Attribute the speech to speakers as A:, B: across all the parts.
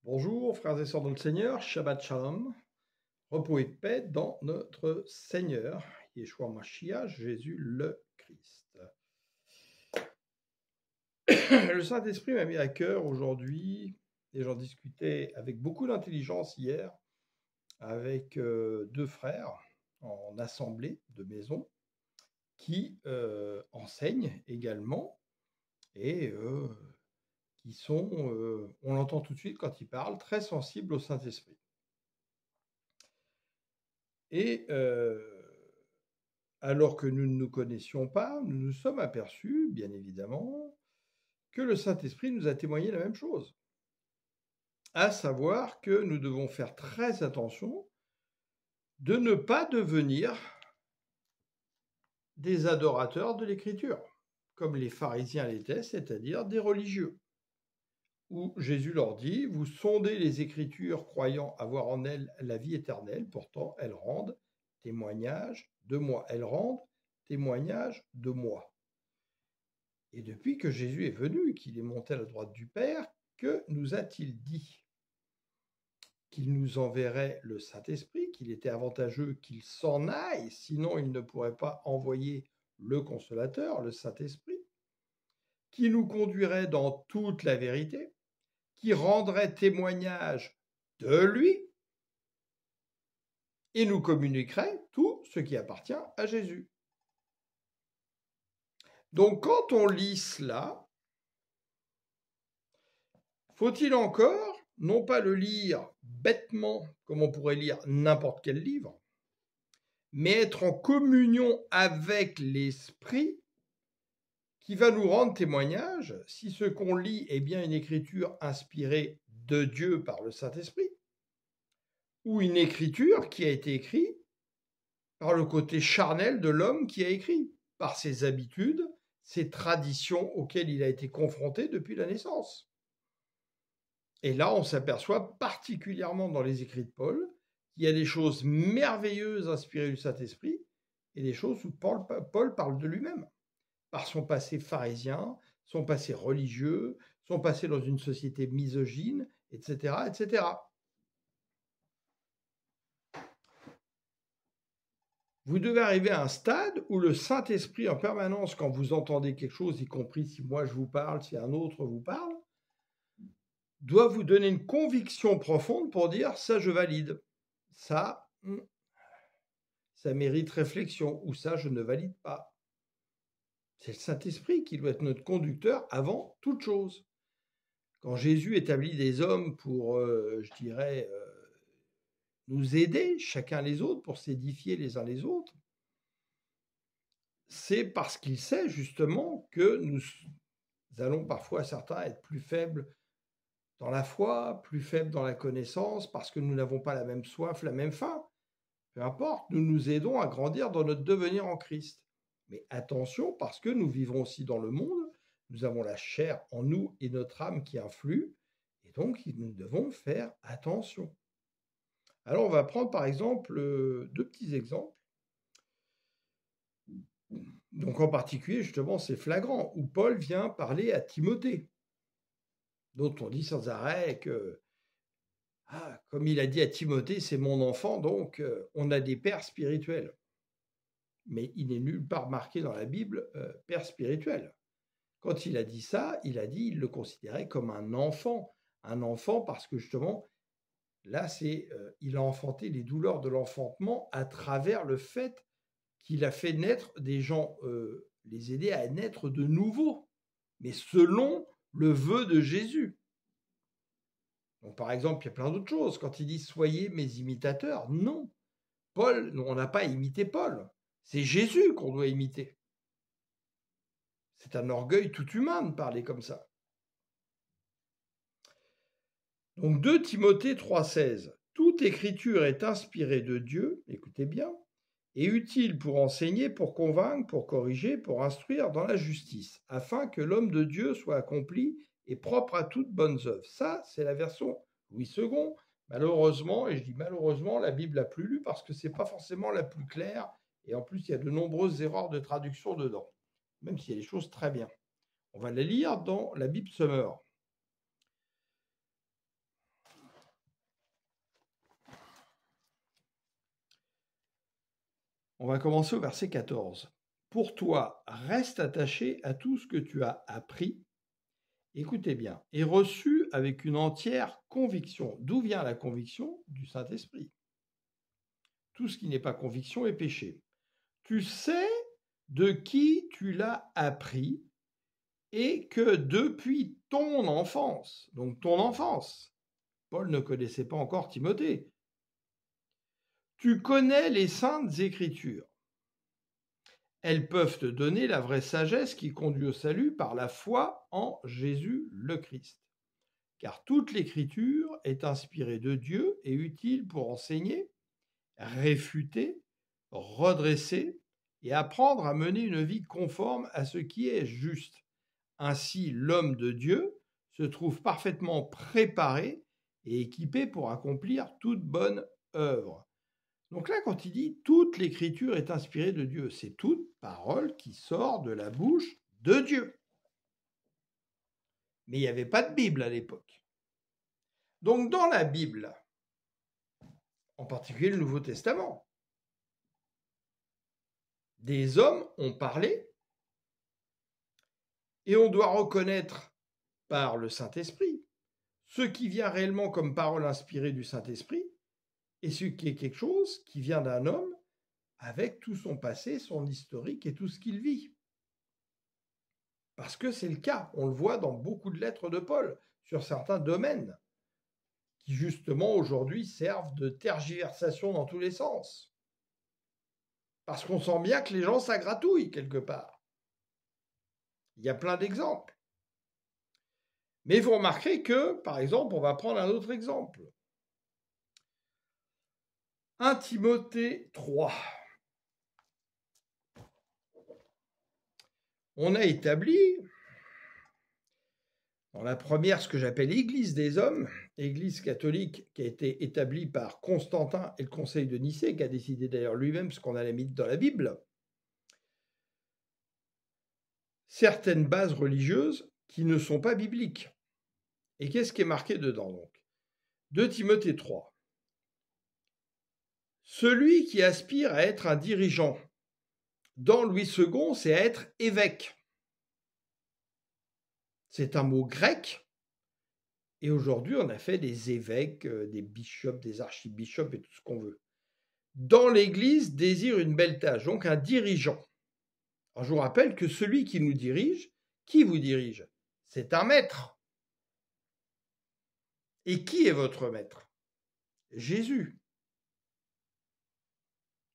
A: Bonjour, frères et sœurs dans le Seigneur, Shabbat Shalom, repos et paix dans notre Seigneur, Yeshua Mashiach, Jésus le Christ. Le Saint-Esprit m'a mis à cœur aujourd'hui, et j'en discutais avec beaucoup d'intelligence hier, avec deux frères en assemblée de maison, qui enseignent également, et qui sont, on l'entend tout de suite quand ils parlent, très sensibles au Saint-Esprit. Et alors que nous ne nous connaissions pas, nous nous sommes aperçus, bien évidemment, que le Saint-Esprit nous a témoigné la même chose, à savoir que nous devons faire très attention de ne pas devenir des adorateurs de l'Écriture, comme les pharisiens l'étaient, c'est-à-dire des religieux, où Jésus leur dit, vous sondez les Écritures croyant avoir en elles la vie éternelle, pourtant elles rendent témoignage de moi. Elles rendent témoignage de moi. Et depuis que Jésus est venu, qu'il est monté à la droite du Père, que nous a-t-il dit? Qu'il nous enverrait le Saint-Esprit, qu'il était avantageux qu'il s'en aille, sinon il ne pourrait pas envoyer le Consolateur, le Saint-Esprit, qui nous conduirait dans toute la vérité, qui rendrait témoignage de lui et nous communiquerait tout ce qui appartient à Jésus. Donc quand on lit cela, faut-il encore non pas le lire bêtement comme on pourrait lire n'importe quel livre, mais être en communion avec l'Esprit qui va nous rendre témoignage si ce qu'on lit est bien une écriture inspirée de Dieu par le Saint-Esprit, ou une écriture qui a été écrite par le côté charnel de l'homme qui a écrit, par ses habitudes, ses traditions auxquelles il a été confronté depuis la naissance. Et là, on s'aperçoit particulièrement dans les écrits de Paul qu'il y a des choses merveilleuses inspirées du Saint-Esprit et des choses où Paul parle de lui-même, par son passé pharisien, son passé religieux, son passé dans une société misogyne, etc., etc. Vous devez arriver à un stade où le Saint-Esprit en permanence, quand vous entendez quelque chose, y compris si moi je vous parle, si un autre vous parle, doit vous donner une conviction profonde pour dire ça je valide, ça mérite réflexion, ou ça je ne valide pas. C'est le Saint-Esprit qui doit être notre conducteur avant toute chose. Quand Jésus établit des hommes pour, nous aider chacun les autres, pour s'édifier les uns les autres, c'est parce qu'il sait justement que nous allons parfois certains être plus faibles dans la foi, plus faibles dans la connaissance, parce que nous n'avons pas la même soif, la même faim. Peu importe, nous nous aidons à grandir dans notre devenir en Christ. Mais attention, parce que nous vivons aussi dans le monde, nous avons la chair en nous et notre âme qui influent, et donc nous devons faire attention. Alors on va prendre par exemple deux petits exemples. Donc en particulier, justement, c'est flagrant, où Paul vient parler à Timothée, dont on dit sans arrêt que, comme il a dit à Timothée, c'est mon enfant, donc on a des pères spirituels. Mais il n'est nulle part marqué dans la Bible père spirituel. Quand il a dit ça, il le considérait comme un enfant parce que justement, là, il a enfanté les douleurs de l'enfantement à travers le fait qu'il a fait naître des gens, les aider à naître de nouveau, mais selon le vœu de Jésus. Donc, par exemple, il y a plein d'autres choses. Quand il dit « soyez mes imitateurs », non. On n'a pas imité Paul. C'est Jésus qu'on doit imiter. C'est un orgueil tout humain de parler comme ça. Donc 2 Timothée 3,16. Toute écriture est inspirée de Dieu, écoutez bien, et utile pour enseigner, pour convaincre, pour corriger, pour instruire dans la justice, afin que l'homme de Dieu soit accompli et propre à toutes bonnes œuvres. Ça, c'est la version Louis II. Malheureusement, et je dis malheureusement, la Bible la plus lue parce que ce n'est pas forcément la plus claire, et en plus, il y a de nombreuses erreurs de traduction dedans, même s'il y a des choses très bien. On va les lire dans la Bible Summer. On va commencer au verset 14. Pour toi, reste attaché à tout ce que tu as appris, écoutez bien, et reçu avec une entière conviction. D'où vient la conviction? Du Saint-Esprit. Tout ce qui n'est pas conviction est péché. Tu sais de qui tu l'as appris et que depuis ton enfance, donc ton enfance, Paul ne connaissait pas encore Timothée, tu connais les saintes écritures. Elles peuvent te donner la vraie sagesse qui conduit au salut par la foi en Jésus le Christ. Car toute l'écriture est inspirée de Dieu et utile pour enseigner, réfuter, redresser et apprendre à mener une vie conforme à ce qui est juste. Ainsi, l'homme de Dieu se trouve parfaitement préparé et équipé pour accomplir toute bonne œuvre. Donc là, quand il dit « toute l'écriture est inspirée de Dieu », c'est toute parole qui sort de la bouche de Dieu. Mais il n'y avait pas de Bible à l'époque. Donc dans la Bible, en particulier le Nouveau Testament, des hommes ont parlé et on doit reconnaître par le Saint-Esprit ce qui vient réellement comme parole inspirée du Saint-Esprit et ce qui est quelque chose qui vient d'un homme avec tout son passé, son historique et tout ce qu'il vit. Parce que c'est le cas, on le voit dans beaucoup de lettres de Paul, sur certains domaines, qui justement aujourd'hui servent de tergiversation dans tous les sens. Parce qu'on sent bien que les gens s'agratouillent quelque part. Il y a plein d'exemples. Mais vous remarquerez que, par exemple, on va prendre un autre exemple. 1 Timothée 3. On a établi, dans la première, ce que j'appelle l'Église des hommes, Église catholique qui a été établie par Constantin et le Conseil de Nicée, qui a décidé d'ailleurs lui-même ce qu'on allait mettre dans la Bible, certaines bases religieuses qui ne sont pas bibliques. Et qu'est-ce qui est marqué dedans donc? 2 Timothée 3. Celui qui aspire à être un dirigeant dans Louis II, c'est à être évêque. C'est un mot grec. Et aujourd'hui, on a fait des évêques, des bishops, des archibishops et tout ce qu'on veut. Dans l'Église, désire une belle tâche, donc un dirigeant. Alors, je vous rappelle que celui qui nous dirige, qui vous dirige? C'est un maître. Et qui est votre maître? Jésus.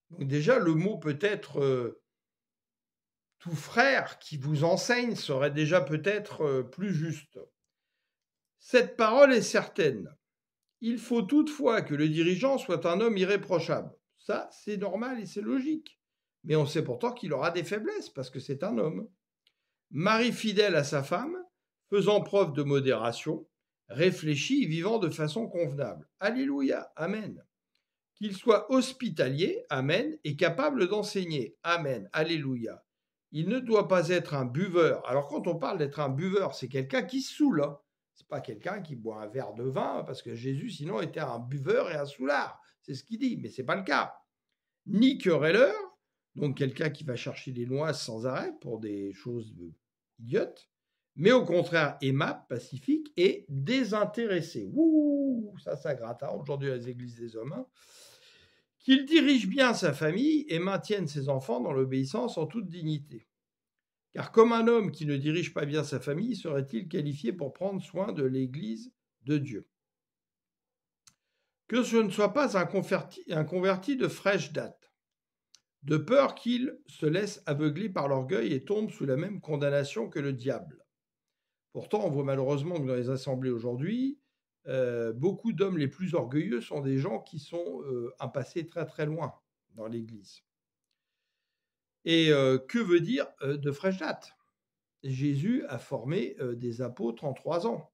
A: Donc déjà, le mot peut-être tout frère qui vous enseigne serait déjà peut-être plus juste. Cette parole est certaine. Il faut toutefois que le dirigeant soit un homme irréprochable. Ça, c'est normal et c'est logique. Mais on sait pourtant qu'il aura des faiblesses parce que c'est un homme. Mari fidèle à sa femme, faisant preuve de modération, réfléchi et vivant de façon convenable. Alléluia, amen. Qu'il soit hospitalier, amen, et capable d'enseigner, amen, alléluia. Il ne doit pas être un buveur. Alors quand on parle d'être un buveur, c'est quelqu'un qui saoule. Hein. C'est pas quelqu'un qui boit un verre de vin, parce que Jésus sinon était un buveur et un soulard. C'est ce qu'il dit, mais c'est pas le cas. Ni querelleur, donc quelqu'un qui va chercher des noises sans arrêt pour des choses idiotes, mais au contraire aimable, pacifique et désintéressé. Ouh, ça gratte aujourd'hui à les églises des hommes. Hein. Qu'il dirige bien sa famille et maintienne ses enfants dans l'obéissance en toute dignité. Car comme un homme qui ne dirige pas bien sa famille, serait-il qualifié pour prendre soin de l'Église de Dieu? Que ce ne soit pas un converti de fraîche date, de peur qu'il se laisse aveugler par l'orgueil et tombe sous la même condamnation que le diable. Pourtant, on voit malheureusement que dans les assemblées aujourd'hui, beaucoup d'hommes les plus orgueilleux sont des gens qui sont un passé très très loin dans l'Église. Et que veut dire de fraîche date? Jésus a formé des apôtres en 3 ans,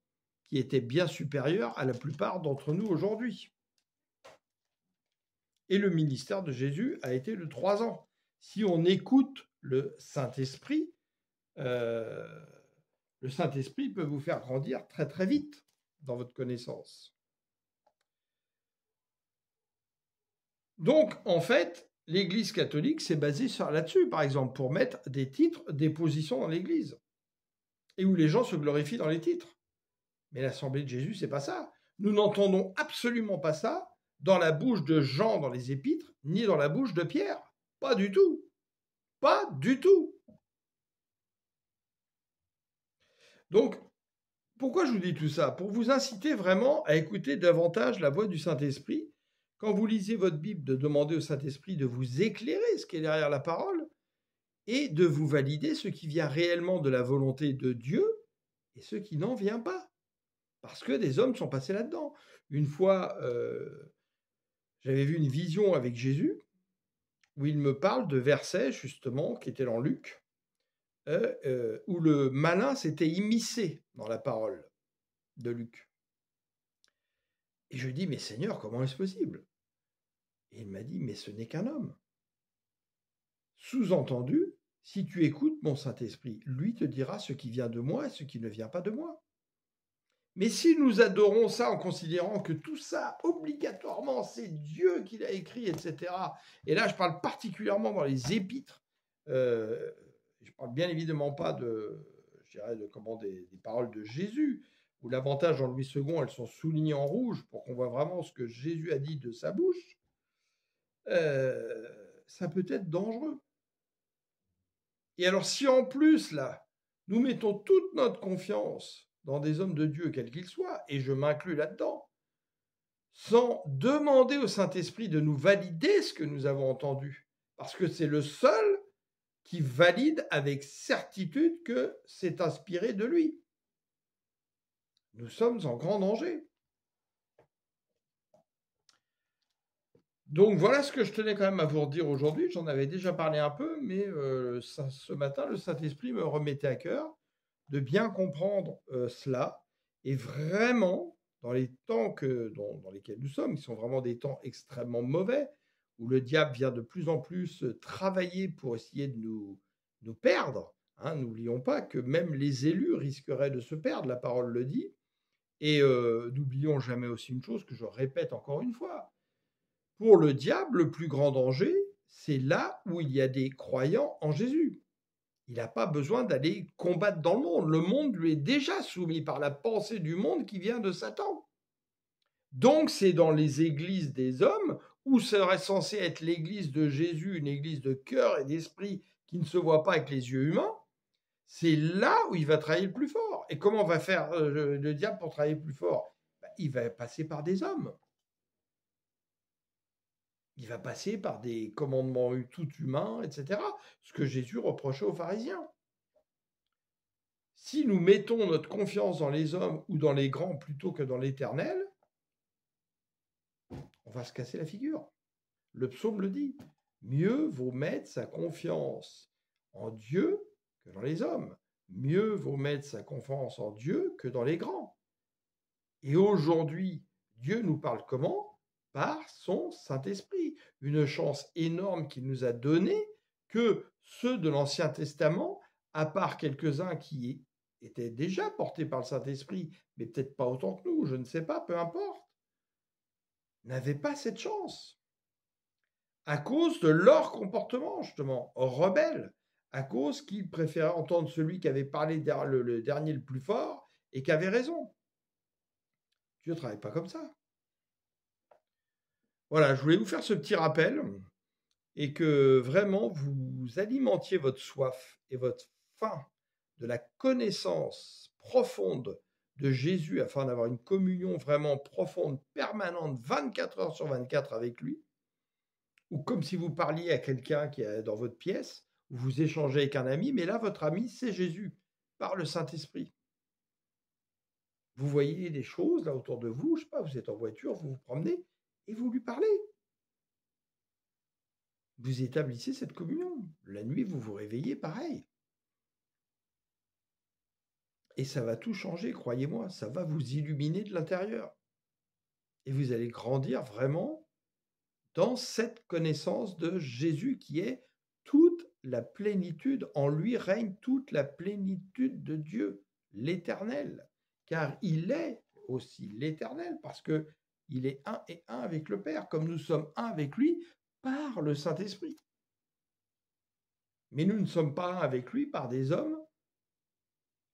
A: qui étaient bien supérieurs à la plupart d'entre nous aujourd'hui. Et le ministère de Jésus a été de 3 ans. Si on écoute le Saint-Esprit peut vous faire grandir très très vite dans votre connaissance. Donc, en fait, l'Église catholique s'est basée là-dessus, par exemple, pour mettre des titres, des positions dans l'Église, et où les gens se glorifient dans les titres. Mais l'Assemblée de Jésus, c'est pas ça. Nous n'entendons absolument pas ça dans la bouche de Jean dans les Épîtres, ni dans la bouche de Pierre. Pas du tout. Pas du tout. Donc, pourquoi je vous dis tout ça? Pour vous inciter vraiment à écouter davantage la voix du Saint-Esprit. Quand vous lisez votre Bible, de demander au Saint-Esprit de vous éclairer ce qui est derrière la parole et de vous valider ce qui vient réellement de la volonté de Dieu et ce qui n'en vient pas. Parce que des hommes sont passés là-dedans. Une fois, j'avais vu une vision avec Jésus où il me parle de versets, justement, qui étaient dans Luc, où le malin s'était immiscé dans la parole de Luc. Et je lui dis, mais Seigneur, comment est-ce possible? Et il m'a dit, mais ce n'est qu'un homme. Sous-entendu, si tu écoutes mon Saint-Esprit, lui te dira ce qui vient de moi et ce qui ne vient pas de moi. Mais si nous adorons ça en considérant que tout ça, obligatoirement, c'est Dieu qui l'a écrit, etc. Et là, je parle particulièrement dans les épîtres. Je parle bien évidemment pas des paroles de Jésus, où l'avantage dans Louis II, elles sont soulignées en rouge pour qu'on voit vraiment ce que Jésus a dit de sa bouche. Ça peut être dangereux. Et alors, si en plus, là, nous mettons toute notre confiance dans des hommes de Dieu, quels qu'ils soient, et je m'inclus là-dedans, sans demander au Saint-Esprit de nous valider ce que nous avons entendu, parce que c'est le seul qui valide avec certitude que c'est inspiré de lui. Nous sommes en grand danger. Donc voilà ce que je tenais quand même à vous redire aujourd'hui. J'en avais déjà parlé un peu, mais ce matin, le Saint-Esprit me remettait à cœur de bien comprendre cela. Et vraiment, dans les temps dans lesquels nous sommes, qui sont vraiment des temps extrêmement mauvais, où le diable vient de plus en plus travailler pour essayer de nous perdre. Hein, n'oublions pas que même les élus risqueraient de se perdre, la parole le dit. Et n'oublions jamais aussi une chose que je répète encore une fois. Pour le diable, le plus grand danger, c'est là où il y a des croyants en Jésus. Il n'a pas besoin d'aller combattre dans le monde. Le monde lui est déjà soumis par la pensée du monde qui vient de Satan. Donc c'est dans les églises des hommes, où serait censé être l'église de Jésus, une église de cœur et d'esprit qui ne se voit pas avec les yeux humains, c'est là où il va travailler le plus fort. Et comment va faire le diable pour travailler plus fort? Il va passer par des hommes. Il va passer par des commandements tout humains, etc. Ce que Jésus reprochait aux pharisiens. Si nous mettons notre confiance dans les hommes ou dans les grands plutôt que dans l'Éternel, on va se casser la figure. Le psaume le dit. Mieux vaut mettre sa confiance en Dieu que dans les hommes. Mieux vaut mettre sa confiance en Dieu que dans les grands. Et aujourd'hui, Dieu nous parle comment? Par son Saint-Esprit. Une chance énorme qu'il nous a donnée que ceux de l'Ancien Testament, à part quelques-uns qui étaient déjà portés par le Saint-Esprit, mais peut-être pas autant que nous, je ne sais pas, peu importe, n'avaient pas cette chance. À cause de leur comportement, justement, rebelle, à cause qu'ils préféraient entendre celui qui avait parlé le dernier le plus fort et qui avait raison. Dieu ne travaille pas comme ça. Voilà, je voulais vous faire ce petit rappel et que vraiment vous alimentiez votre soif et votre faim de la connaissance profonde de Jésus afin d'avoir une communion vraiment profonde, permanente, 24 heures sur 24 avec lui, ou comme si vous parliez à quelqu'un qui est dans votre pièce, ou vous échangez avec un ami, mais là, votre ami, c'est Jésus, par le Saint-Esprit. Vous voyez des choses là autour de vous, je ne sais pas, vous êtes en voiture, vous vous promenez, et vous lui parlez. Vous établissez cette communion. La nuit, vous vous réveillez pareil. Et ça va tout changer, croyez-moi, ça va vous illuminer de l'intérieur. Et vous allez grandir vraiment dans cette connaissance de Jésus qui est toute la plénitude. En lui règne toute la plénitude de Dieu, l'Éternel. Car il est aussi l'Éternel, parce qu'il est un et un avec le Père. Comme nous sommes un avec lui, par le Saint-Esprit. Mais nous ne sommes pas avec lui par des hommes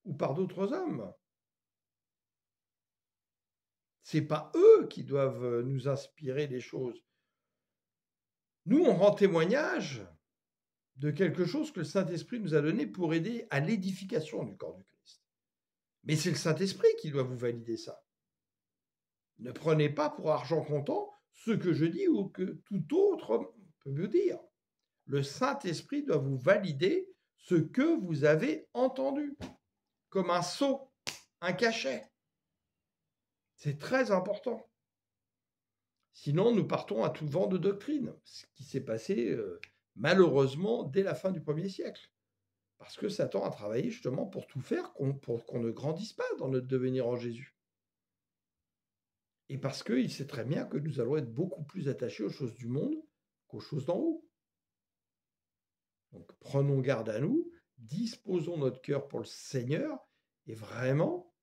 A: ou par d'autres hommes. C'est pas eux qui doivent nous inspirer des choses. Nous, on rend témoignage de quelque chose que le Saint-Esprit nous a donné pour aider à l'édification du corps du Christ. Mais c'est le Saint-Esprit qui doit vous valider ça. Ne prenez pas pour argent comptant ce que je dis ou que tout autre peut me dire. Le Saint-Esprit doit vous valider ce que vous avez entendu, comme un sceau, un cachet. C'est très important. Sinon, nous partons à tout vent de doctrine, ce qui s'est passé malheureusement dès la fin du 1er siècle. Parce que Satan a travaillé justement pour tout faire pour qu'on ne grandisse pas dans notre devenir en Jésus. Et parce qu'il sait très bien que nous allons être beaucoup plus attachés aux choses du monde qu'aux choses d'en haut. Donc prenons garde à nous, disposons notre cœur pour le Seigneur et vraiment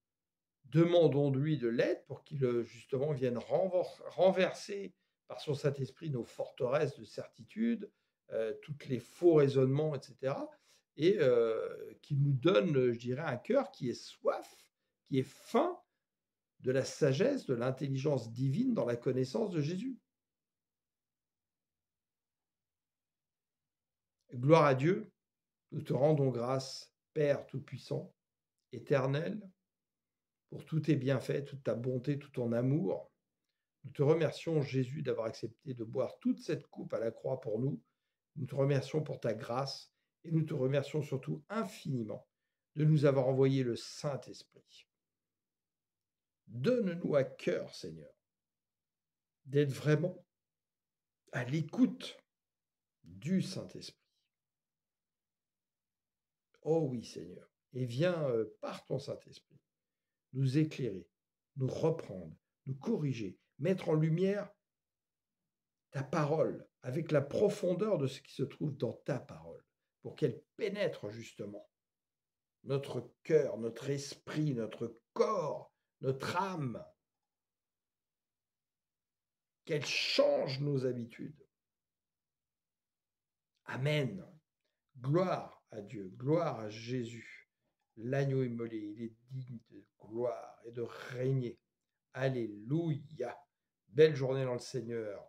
A: demandons-lui de l'aide pour qu'il justement vienne renverser par son Saint-Esprit nos forteresses de certitude, tous les faux raisonnements, etc. Et qu'il nous donne, je dirais, un cœur qui est soif, qui est faim de la sagesse, de l'intelligence divine dans la connaissance de Jésus. Gloire à Dieu, nous te rendons grâce, Père Tout-Puissant, éternel, pour tous tes bienfaits, toute ta bonté, tout ton amour. Nous te remercions, Jésus, d'avoir accepté de boire toute cette coupe à la croix pour nous. Nous te remercions pour ta grâce et nous te remercions surtout infiniment de nous avoir envoyé le Saint-Esprit. Donne-nous à cœur, Seigneur, d'être vraiment à l'écoute du Saint-Esprit. Oh oui, Seigneur, et viens par ton Saint-Esprit nous éclairer, nous reprendre, nous corriger, mettre en lumière ta parole avec la profondeur de ce qui se trouve dans ta parole, pour qu'elle pénètre justement notre cœur, notre esprit, notre corps, notre âme, qu'elle change nos habitudes. Amen. Gloire à Dieu, gloire à Jésus. L'agneau immolé, il est digne de gloire et de régner. Alléluia. Belle journée dans le Seigneur.